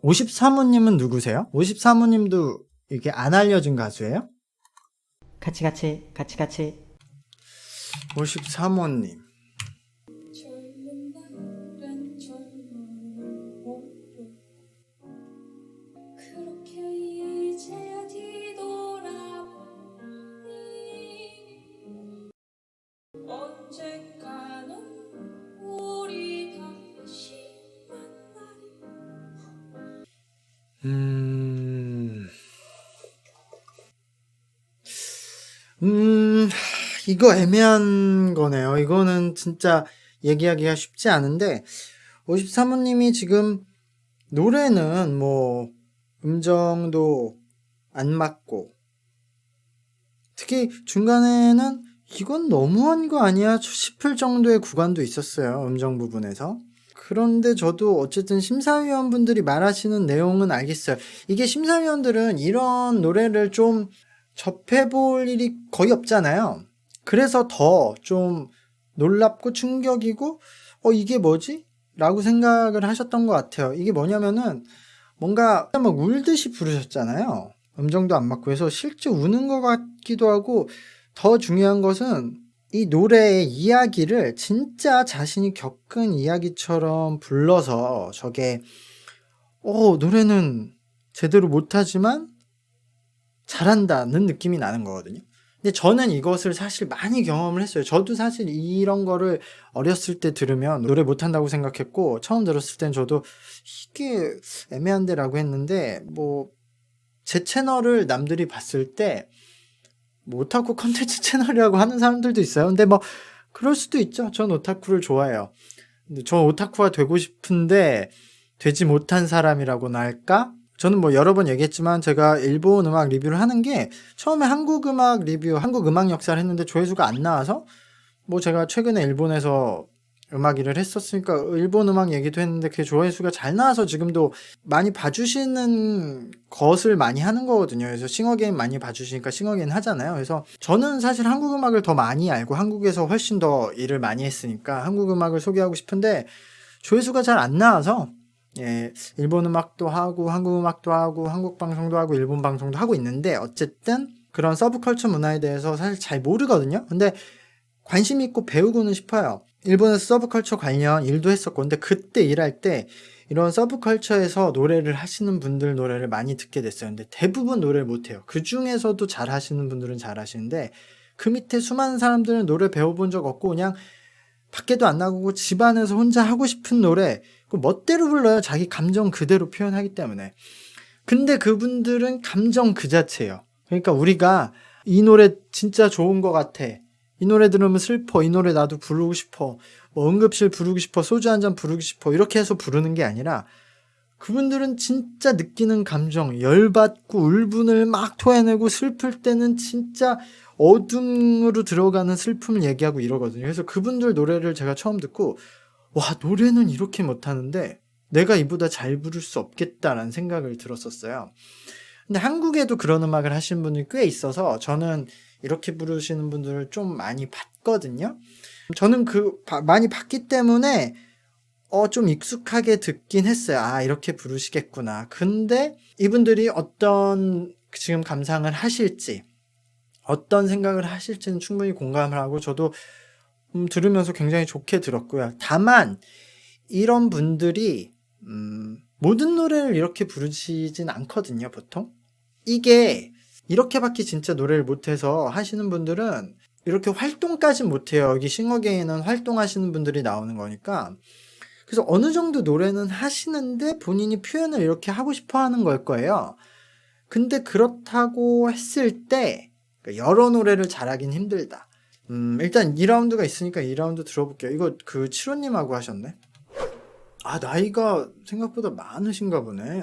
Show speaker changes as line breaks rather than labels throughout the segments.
53호님은 누구세요? 53호님도 이게 안 알려진 가수예요?
같이
53호님.
언젠가는 우리 다시
이거 애매한 거네요. 이거는 진짜 얘기하기가 쉽지 않은데, 53호님이 지금 노래는 뭐, 음정도 안 맞고, 특히 중간에는 이건 너무한 거 아니야 싶을 정도의 구간도 있었어요. 음정 부분에서. 그런데 저도 어쨌든 심사위원분들이 말하시는 내용은 알겠어요. 이게 심사위원들은 이런 노래를 좀 접해볼 일이 거의 없잖아요. 그래서 더 좀 놀랍고 충격이고 이게 뭐지? 라고 생각을 하셨던 것 같아요. 이게 뭐냐면은 뭔가 막 울듯이 부르셨잖아요. 음정도 안 맞고 해서 실제 우는 것 같기도 하고, 더 중요한 것은 이 노래의 이야기를 진짜 자신이 겪은 이야기처럼 불러서 저게 노래는 제대로 못하지만 잘한다는 느낌이 나는 거거든요. 근데 저는 이것을 사실 많이 경험을 했어요. 저도 사실 이런 거를 어렸을 때 들으면 노래 못한다고 생각했고, 처음 들었을 땐 저도 이게 애매한데 라고 했는데, 뭐 제 채널을 남들이 봤을 때 뭐 오타쿠 컨텐츠 채널이라고 하는 사람들도 있어요. 근데 뭐 그럴 수도 있죠. 전 오타쿠를 좋아해요. 근데 저 오타쿠가 되고 싶은데 되지 못한 사람이라고나 할까? 저는 뭐 여러 번 얘기했지만 제가 일본 음악 리뷰를 하는 게 처음에 한국 음악 리뷰, 한국 음악 역사를 했는데 조회수가 안 나와서, 뭐 제가 최근에 일본에서 음악 일을 했었으니까 일본 음악 얘기도 했는데 그게 조회수가 잘 나와서 지금도 많이 봐주시는 것을 많이 하는 거거든요. 그래서 싱어게인 많이 봐주시니까 싱어게인 하잖아요. 그래서 저는 사실 한국 음악을 더 많이 알고 한국에서 훨씬 더 일을 많이 했으니까 한국 음악을 소개하고 싶은데 조회수가 잘 안 나와서, 일본 음악도 하고 한국 음악도 하고 한국 방송도 하고 일본 방송도 하고 있는데, 어쨌든 그런 서브컬처 문화에 대해서 사실 잘 모르거든요. 근데 관심 있고 배우고는 싶어요. 일본에서 서브컬처 관련 일도 했었고, 근데 그때 일할 때 이런 서브컬처에서 노래를 하시는 분들 노래를 많이 듣게 됐어요. 근데 대부분 노래를 못해요. 그 중에서도 잘 하시는 분들은 잘 하시는데, 그 밑에 수많은 사람들은 노래 배워본 적 없고 그냥 밖에도 안 나가고 집안에서 혼자 하고 싶은 노래 그 멋대로 불러요. 자기 감정 그대로 표현하기 때문에. 근데 그분들은 감정 그 자체예요. 그러니까 우리가 이 노래 진짜 좋은 것 같아, 이 노래 들으면 슬퍼, 이 노래 나도 부르고 싶어, 뭐 응급실 부르고 싶어, 소주 한 잔 부르고 싶어, 이렇게 해서 부르는 게 아니라 그분들은 진짜 느끼는 감정, 열받고 울분을 막 토해내고 슬플 때는 진짜 어둠으로 들어가는 슬픔을 얘기하고 이러거든요. 그래서 그분들 노래를 제가 처음 듣고, 와, 노래는 이렇게 못하는데 내가 이보다 잘 부를 수 없겠다라는 생각을 들었었어요. 근데 한국에도 그런 음악을 하시는 분이 꽤 있어서 저는 이렇게 부르시는 분들을 좀 많이 봤거든요. 저는 많이 봤기 때문에 좀 익숙하게 듣긴 했어요. 아, 이렇게 부르시겠구나. 근데 이분들이 어떤 지금 감상을 하실지, 어떤 생각을 하실지는 충분히 공감을 하고 저도 들으면서 굉장히 좋게 들었고요. 다만 이런 분들이 모든 노래를 이렇게 부르시진 않거든요, 보통. 이게 이렇게밖에 진짜 노래를 못해서 하시는 분들은 이렇게 활동까진 못해요. 여기 싱어게인은 활동하시는 분들이 나오는 거니까. 그래서 어느 정도 노래는 하시는데 본인이 표현을 이렇게 하고 싶어 하는 걸 거예요. 근데 그렇다고 했을 때 여러 노래를 잘하긴 힘들다. 일단 2라운드가 있으니까 2라운드 들어볼게요. 이거 그 7호님하고 하셨네. 아, 나이가 생각보다 많으신가 보네.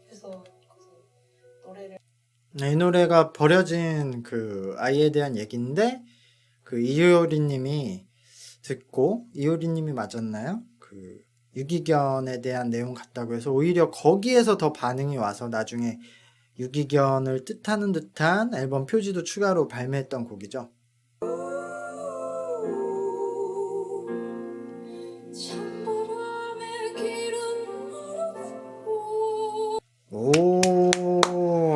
그래서 노래를
이 노래가 버려진 그 아이에 대한 얘기인데, 그 이효리님이 듣고, 이효리님이 맞았나요? 그 유기견에 대한 내용 같다고 해서 오히려 거기에서 더 반응이 와서 나중에 유기견을 뜻하는 듯한 앨범 표지도 추가로 발매했던 곡이죠.
찬바람의 길은 멀어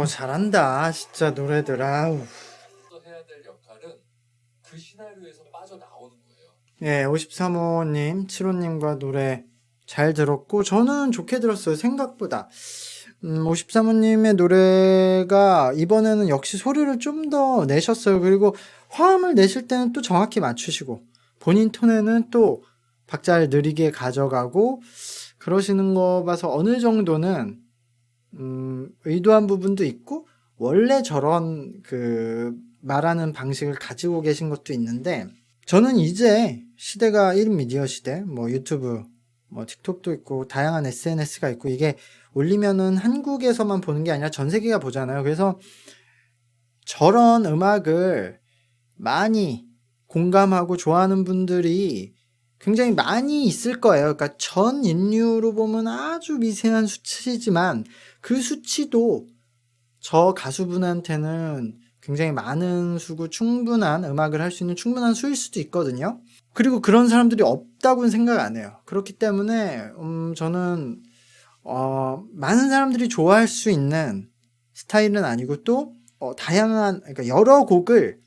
잘한다 진짜 노래들. 아우.
해야 될 역할은 그 시나리오에서 빠져나오는 거예요.
예, 53호님, 7호님과 노래 잘 들었고, 저는 좋게 들었어요, 생각보다. 53호님의 노래가 이번에는 역시 소리를 좀 더 내셨어요. 그리고 화음을 내실 때는 또 정확히 맞추시고, 본인 톤에는 또 박자를 느리게 가져가고, 그러시는 거 봐서 어느 정도는, 의도한 부분도 있고, 원래 저런 말하는 방식을 가지고 계신 것도 있는데, 저는 이제 시대가 1미디어 시대, 뭐 유튜브, 뭐 틱톡도 있고 다양한 SNS가 있고 이게 올리면은 한국에서만 보는 게 아니라 전 세계가 보잖아요. 그래서 저런 음악을 많이 공감하고 좋아하는 분들이 굉장히 많이 있을 거예요. 그러니까 전 인류로 보면 아주 미세한 수치지만 그 수치도 저 가수분한테는 굉장히 많은 수고 충분한 음악을 할 수 있는 충분한 수일 수도 있거든요. 그리고 그런 사람들이 없다고는 생각 안 해요. 그렇기 때문에 저는 많은 사람들이 좋아할 수 있는 스타일은 아니고 또 다양한 그러니까 여러 곡을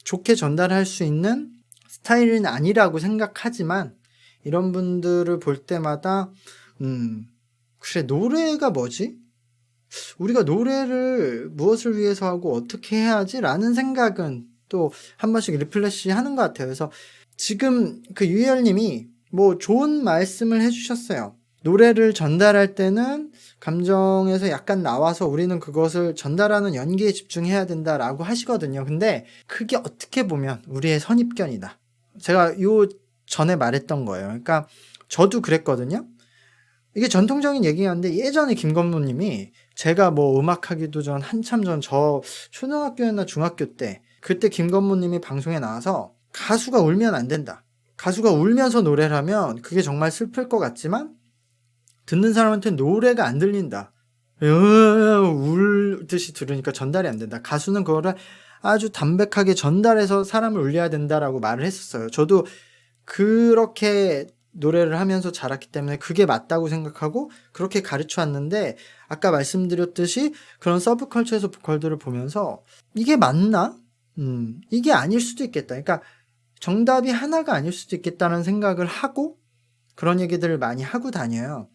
좋게 전달할 수 있는 스타일은 아니라고 생각하지만 이런 분들을 볼 때마다 그래 노래가 뭐지? 우리가 노래를 무엇을 위해서 하고 어떻게 해야지? 라는 생각은 또 한 번씩 리플레시 하는 것 같아요. 그래서 지금 유희열님이 뭐 좋은 말씀을 해주셨어요. 노래를 전달할 때는 감정에서 약간 나와서 우리는 그것을 전달하는 연기에 집중해야 된다라고 하시거든요. 근데 그게 어떻게 보면 우리의 선입견이다. 제가 요 전에 말했던 거예요. 그러니까 저도 그랬거든요. 이게 전통적인 얘기였는데 예전에 김건모님이 제가 뭐 음악하기도 전 한참 전 저 초등학교나 중학교 때 그때 김건모님이 방송에 나와서 가수가 울면 안 된다. 가수가 울면서 노래를 하면 그게 정말 슬플 것 같지만 듣는 사람한테는 노래가 안 들린다. 울듯이 들으니까 전달이 안 된다. 가수는 그거를 아주 담백하게 전달해서 사람을 울려야 된다라고 말을 했었어요. 저도 그렇게 노래를 하면서 자랐기 때문에 그게 맞다고 생각하고 그렇게 가르쳐 왔는데 아까 말씀드렸듯이 그런 서브컬처에서 보컬들을 보면서 이게 맞나? 이게 아닐 수도 있겠다. 그러니까 정답이 하나가 아닐 수도 있겠다는 생각을 하고 그런 얘기들을 많이 하고 다녀요.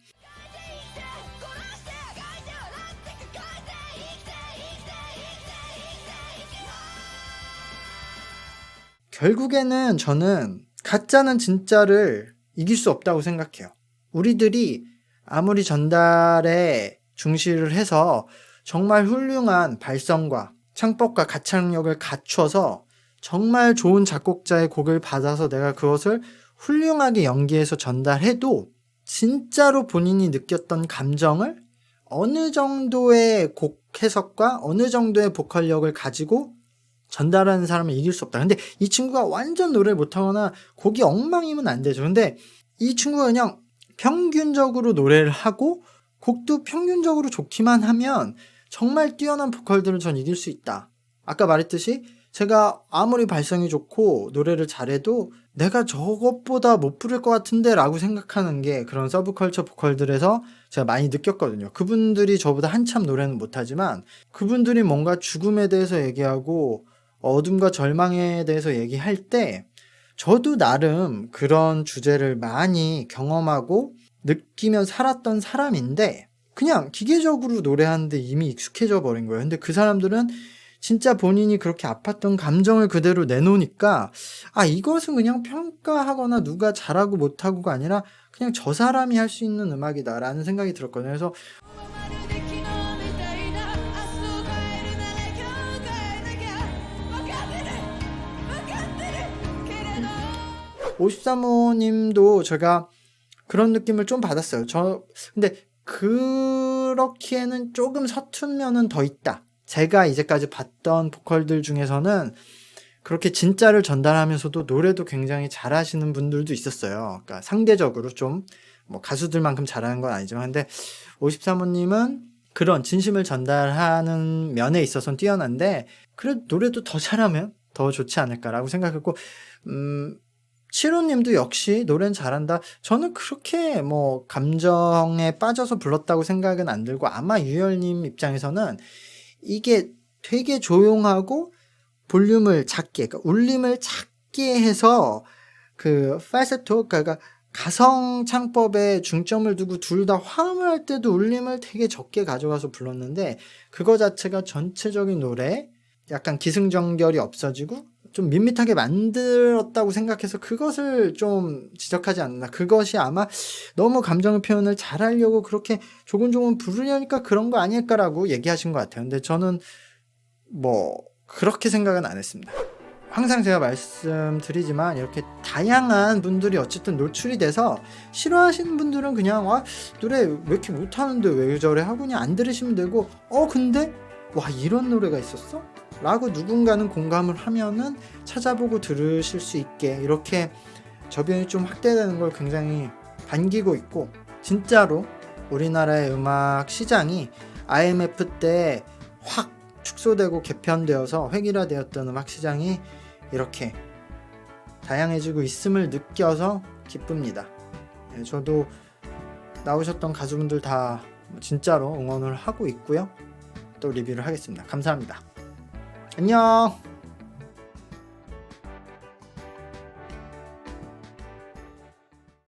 결국에는 저는 가짜는 진짜를 이길 수 없다고 생각해요. 우리들이 아무리 전달에 중시를 해서 정말 훌륭한 발성과 창법과 가창력을 갖춰서 정말 좋은 작곡자의 곡을 받아서 내가 그것을 훌륭하게 연기해서 전달해도 진짜로 본인이 느꼈던 감정을 어느 정도의 곡 해석과 어느 정도의 보컬력을 가지고 전달하는 사람을 이길 수 없다. 근데 이 친구가 완전 노래를 못하거나 곡이 엉망이면 안 되죠. 근데 이 친구가 그냥 평균적으로 노래를 하고 곡도 평균적으로 좋기만 하면 정말 뛰어난 보컬들을 전 이길 수 있다. 아까 말했듯이 제가 아무리 발성이 좋고 노래를 잘해도 내가 저것보다 못 부를 것 같은데 라고 생각하는 게 그런 서브컬처 보컬들에서 제가 많이 느꼈거든요. 그분들이 저보다 한참 노래는 못하지만 그분들이 뭔가 죽음에 대해서 얘기하고 어둠과 절망에 대해서 얘기할 때 저도 나름 그런 주제를 많이 경험하고 느끼며 살았던 사람인데 그냥 기계적으로 노래하는데 이미 익숙해져 버린 거예요. 근데 그 사람들은 진짜 본인이 그렇게 아팠던 감정을 그대로 내놓으니까 이것은 그냥 평가하거나 누가 잘하고 못하고가 아니라 그냥 저 사람이 할 수 있는 음악이다 라는 생각이 들었거든요. 그래서 53호님도 제가 그런 느낌을 좀 받았어요. 근데 그렇기에는 조금 서툰 면은 더 있다. 제가 이제까지 봤던 보컬들 중에서는 그렇게 진짜를 전달하면서도 노래도 굉장히 잘하시는 분들도 있었어요. 그러니까 상대적으로 좀 뭐 가수들만큼 잘하는 건 아니지만 근데 53호님은 그런 진심을 전달하는 면에 있어서는 뛰어난데 그래도 노래도 더 잘하면 더 좋지 않을까라고 생각했고 7호님도 역시 노래는 잘한다. 저는 그렇게 뭐 감정에 빠져서 불렀다고 생각은 안 들고 아마 유열님 입장에서는 이게 되게 조용하고 볼륨을 작게, 그러니까 울림을 작게 해서 그 팔세토, 그러니까 가성 창법에 중점을 두고 둘 다 화음을 할 때도 울림을 되게 적게 가져가서 불렀는데 그거 자체가 전체적인 노래 약간 기승전결이 없어지고 좀 밋밋하게 만들었다고 생각해서 그것을 좀 지적하지 않나. 그것이 아마 너무 감정의 표현을 잘하려고 그렇게 조곤조곤 부르려니까 그런 거 아닐까라고 얘기하신 것 같아요. 근데 저는 뭐 그렇게 생각은 안 했습니다. 항상 제가 말씀드리지만 이렇게 다양한 분들이 어쨌든 노출이 돼서 싫어하시는 분들은 그냥 노래 왜 이렇게 못하는데 왜 저래 하고 그냥 안 들으시면 되고 근데 와 이런 노래가 있었어? 라고 누군가는 공감을 하면은 찾아보고 들으실 수 있게 이렇게 저변이 좀 확대되는 걸 굉장히 반기고 있고, 진짜로 우리나라의 음악 시장이 IMF 때 확 축소되고 개편되어서 획일화되었던 음악 시장이 이렇게 다양해지고 있음을 느껴서 기쁩니다. 저도 나오셨던 가수분들 다 진짜로 응원을 하고 있고요. 또 리뷰를 하겠습니다. 감사합니다. 안녕.